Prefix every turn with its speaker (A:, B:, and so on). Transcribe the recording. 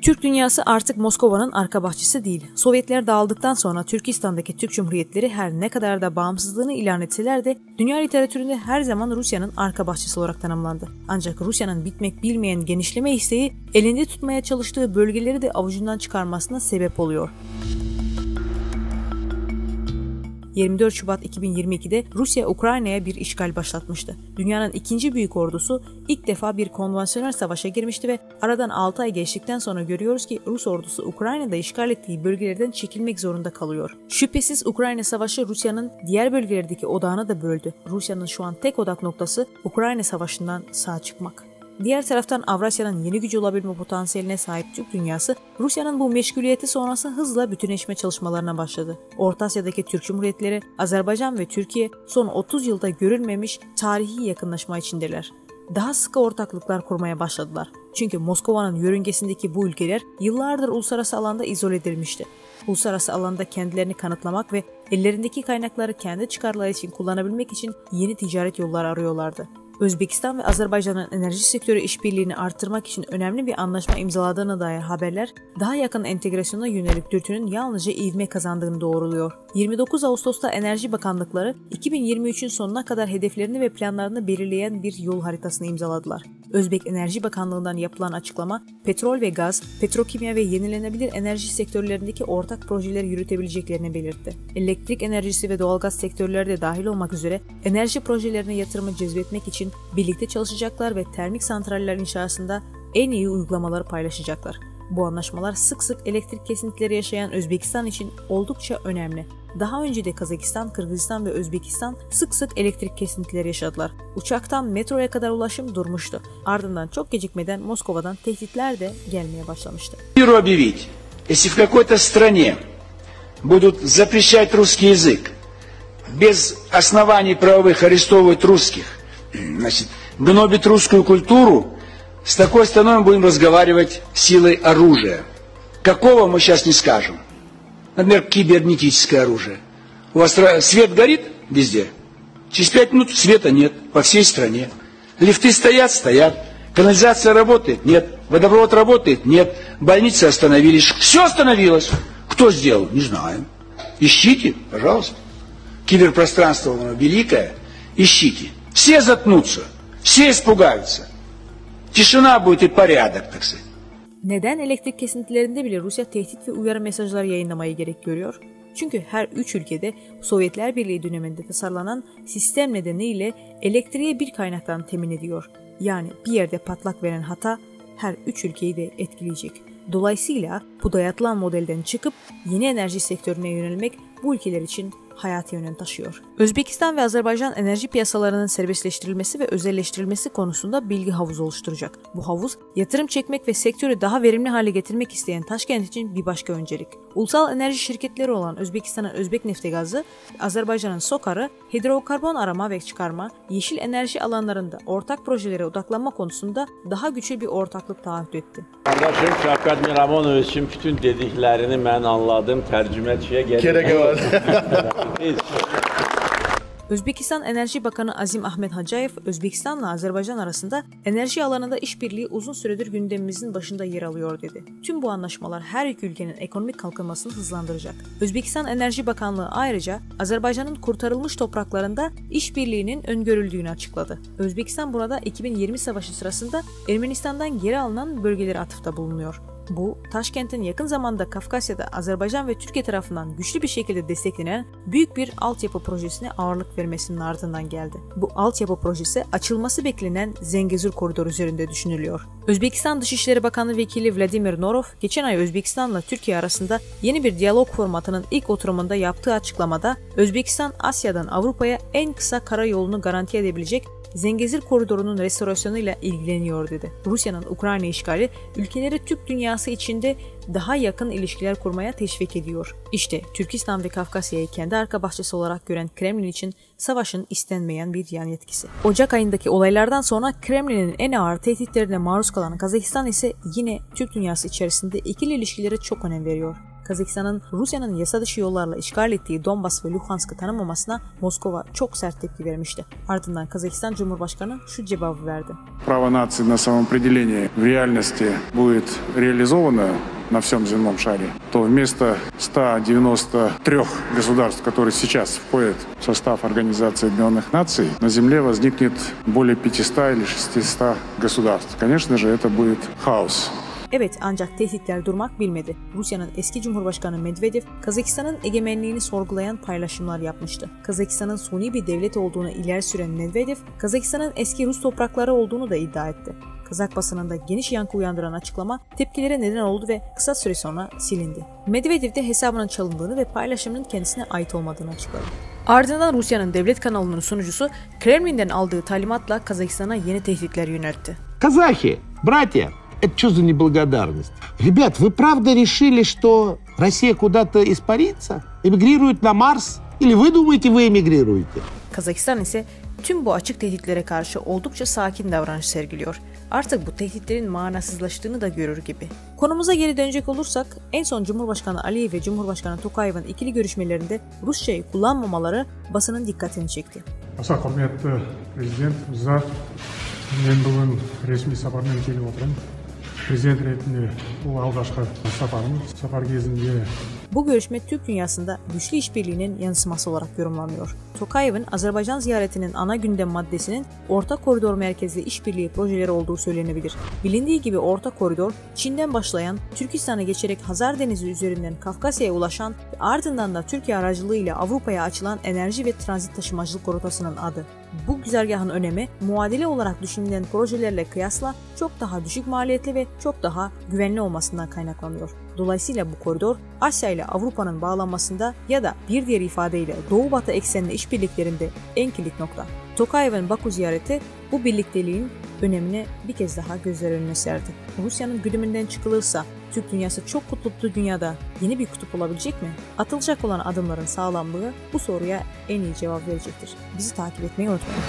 A: Türk dünyası artık Moskova'nın arka bahçesi değil. Sovyetler dağıldıktan sonra Türkistan'daki Türk Cumhuriyetleri her ne kadar da bağımsızlığını ilan etseler de dünya literatüründe her zaman Rusya'nın arka bahçesi olarak tanımlandı. Ancak Rusya'nın bitmek bilmeyen genişleme isteği elinde tutmaya çalıştığı bölgeleri de avucundan çıkarmasına sebep oluyor. 24 Şubat 2022'de Rusya Ukrayna'ya bir işgal başlatmıştı. Dünyanın ikinci büyük ordusu ilk defa bir konvansiyonel savaşa girmişti ve aradan 6 ay geçtikten sonra görüyoruz ki Rus ordusu Ukrayna'da işgal ettiği bölgelerden çekilmek zorunda kalıyor. Şüphesiz Ukrayna Savaşı Rusya'nın diğer bölgelerdeki odağını da böldü. Rusya'nın şu an tek odak noktası Ukrayna Savaşı'ndan sağ çıkmak. Diğer taraftan Avrasya'nın yeni gücü olabilme potansiyeline sahip Türk dünyası, Rusya'nın bu meşguliyeti sonrası hızla bütünleşme çalışmalarına başladı. Orta Asya'daki Türk Cumhuriyetleri, Azerbaycan ve Türkiye son 30 yılda görülmemiş tarihi yakınlaşma içindeler. Daha sıkı ortaklıklar kurmaya başladılar. Çünkü Moskova'nın yörüngesindeki bu ülkeler yıllardır uluslararası alanda izole edilmişti. Uluslararası alanda kendilerini kanıtlamak ve ellerindeki kaynakları kendi çıkarları için kullanabilmek için yeni ticaret yolları arıyorlardı. Özbekistan ve Azerbaycan'ın enerji sektörü işbirliğini artırmak için önemli bir anlaşma imzaladığına dair haberler, daha yakın entegrasyona yönelik dürtünün yalnızca ivme kazandığını doğruluyor. 29 Ağustos'ta Enerji Bakanlıkları 2023'ün sonuna kadar hedeflerini ve planlarını belirleyen bir yol haritasını imzaladılar. Özbek Enerji Bakanlığı'ndan yapılan açıklama, petrol ve gaz, petrokimya ve yenilenebilir enerji sektörlerindeki ortak projeleri yürütebileceklerini belirtti. Elektrik enerjisi ve doğalgaz sektörleri de dahil olmak üzere enerji projelerine yatırımı cezbetmek için birlikte çalışacaklar ve termik santraller inşasında en iyi uygulamaları paylaşacaklar. Bu anlaşmalar sık sık elektrik kesintileri yaşayan Özbekistan için oldukça önemli. Daha önce de Kazakistan, Kırgızistan ve Özbekistan sık sık elektrik kesintileri yaşadılar. Uçaktan metroya kadar ulaşım durmuştu. Ardından çok gecikmeden Moskova'dan tehditler de gelmeye başlamıştı.
B: Если в какой-то стране будут запрещать русский язык, без оснований правовых арестовывать русских, значит, гнобить русскую культуру, с такой страной мы будем разговаривать силой оружия. Какого мы сейчас не скажем. Например, кибернетическое оружие. У вас свет горит везде? Через 5 минут света нет по всей стране. Лифты стоят. Канализация работает? Нет. Водопровод работает? Нет. Больницы остановились. Все остановилось. Кто сделал? Не знаем. Ищите, пожалуйста. Киберпространство великое. Ищите. Все заткнутся. Все испугаются. Tişina будет и порядок, так сказать.
A: Neden elektrik kesintilerinde bile Rusya tehdit ve uyarı mesajları yayınlamayı gerek görüyor? Çünkü her üç ülkede Sovyetler Birliği döneminde tasarlanan sistem nedeniyle elektriği bir kaynaktan temin ediyor. Yani bir yerde patlak veren hata her üç ülkeyi de etkileyecek. Dolayısıyla bu dayatılan modelden çıkıp yeni enerji sektörüne yönelmek bu ülkeler için hayati önem taşıyor. Özbekistan ve Azerbaycan enerji piyasalarının serbestleştirilmesi ve özelleştirilmesi konusunda bilgi havuzu oluşturacak. Bu havuz, yatırım çekmek ve sektörü daha verimli hale getirmek isteyen Taşkent için bir başka öncelik. Ulusal enerji şirketleri olan Özbekistan'ın Özbekneftgazı, Azerbaycan'ın SOKAR'ı, hidrokarbon arama ve çıkarma, yeşil enerji alanlarında ortak projelere odaklanma konusunda daha güçlü bir ortaklık taahhüt etti.
C: Kardeşim Şavkat Miramonoviç'in bütün dediklerini ben anladım, tercümeçiye gerek
A: Özbekistan Enerji Bakanı Azim Ahmet Hacayev, Özbekistan'la Azerbaycan arasında enerji alanında işbirliği uzun süredir gündemimizin başında yer alıyor dedi. Tüm bu anlaşmalar her iki ülkenin ekonomik kalkınmasını hızlandıracak. Özbekistan Enerji Bakanlığı ayrıca Azerbaycan'ın kurtarılmış topraklarında işbirliğinin öngörüldüğünü açıkladı. Özbekistan burada 2020 savaşı sırasında Ermenistan'dan geri alınan bölgelere atıfta bulunuyor. Bu, Taşkent'in yakın zamanda Kafkasya'da Azerbaycan ve Türkiye tarafından güçlü bir şekilde desteklenen büyük bir altyapı projesine ağırlık vermesinin ardından geldi. Bu altyapı projesi açılması beklenen Zengezur koridoru üzerinde düşünülüyor. Özbekistan Dışişleri Bakanı Vekili Vladimir Norov, geçen ay Özbekistan'la Türkiye arasında yeni bir diyalog formatının ilk oturumunda yaptığı açıklamada, Özbekistan Asya'dan Avrupa'ya en kısa karayolunu garanti edebilecek Zengezur koridorunun restorasyonuyla ilgileniyor dedi. Rusya'nın Ukrayna işgali ülkeleri Türk dünyası içinde daha yakın ilişkiler kurmaya teşvik ediyor. İşte Türkistan ve Kafkasya'yı kendi arka bahçesi olarak gören Kremlin için savaşın istenmeyen bir yan etkisi. Ocak ayındaki olaylardan sonra Kremlin'in en ağır tehditlerine maruz kalan Kazakistan ise yine Türk dünyası içerisinde ikili ilişkilere çok önem veriyor. Kazakistan'ın Rusya'nın yasa dışı yollarla işgal ettiği Donbas ve Luhansk'ı tanımamasına Moskova çok sert tepki vermişti. Ardından Kazakistan Cumhurbaşkanı şu cevabı verdi.
D: Право нации на самоопределение в реальности будет реализовано на всем земном шаре, то вместо 193 государств, которые сейчас входят в состав Организации Объединенных Наций, на Земле возникнет более 500 или 600 государств. Конечно же, это будет хаос.
A: Evet, ancak tehditler durmak bilmedi. Rusya'nın eski Cumhurbaşkanı Medvedev, Kazakistan'ın egemenliğini sorgulayan paylaşımlar yapmıştı. Kazakistan'ın suni bir devlet olduğunu ileri süren Medvedev, Kazakistan'ın eski Rus toprakları olduğunu da iddia etti. Kazak basınında geniş yankı uyandıran açıklama tepkilere neden oldu ve kısa süre sonra silindi. Medvedev de hesabının çalındığını ve paylaşımının kendisine ait olmadığını açıkladı. Ardından Rusya'nın devlet kanalının sunucusu Kremlin'den aldığı talimatla Kazakistan'a yeni tehditler yöneltti.
E: Казахи, братья, это что за неблагодарность? Ребят, вы правда решили, что Россия куда-то испарится? Эмигрирует на Марс? Или вы думаете, вы эмигрируете?
A: Kazakistan ise tüm bu açık tehditlere karşı oldukça sakin davranış sergiliyor. Artık bu tehditlerin manasızlaştığını da görür gibi. Konumuza geri dönecek olursak, en son Cumhurbaşkanı Aliyev ve Cumhurbaşkanı Tokayev'in ikili görüşmelerinde Rusçayı kullanmamaları basının dikkatini çekti.
F: Аса құрметті президент мырза, мен бүгін ресми сапармен келіп отырмын. Президент ретінде бұл алғашқы сапарым. Сапар кезінде
A: Bu görüşme Türk dünyasında güçlü işbirliğinin yansıması olarak yorumlanıyor. Tokayev'in Azerbaycan ziyaretinin ana gündem maddesinin Orta Koridor merkezli işbirliği projeleri olduğu söylenebilir. Bilindiği gibi Orta Koridor, Çin'den başlayan, Türkistan'a geçerek Hazar Denizi üzerinden Kafkasya'ya ulaşan ve ardından da Türkiye aracılığıyla Avrupa'ya açılan enerji ve transit taşımacılık rotasının adı. Bu güzergahın önemi muadili olarak düşünülen projelerle kıyasla çok daha düşük maliyetli ve çok daha güvenli olmasından kaynaklanıyor. Dolayısıyla bu koridor Asya ile Avrupa'nın bağlanmasında ya da bir diğer ifadeyle Doğu-Batı eksenli işbirliklerinde en kilit nokta. Tokayev'in Baku ziyareti bu birlikteliğin önemini bir kez daha gözler önüne serdi. Rusya'nın güdümünden çıkılırsa Türk dünyası çok kutuplu dünyada yeni bir kutup olabilecek mi? Atılacak olan adımların sağlamlığı bu soruya en iyi cevap verecektir. Bizi takip etmeyi unutmayın.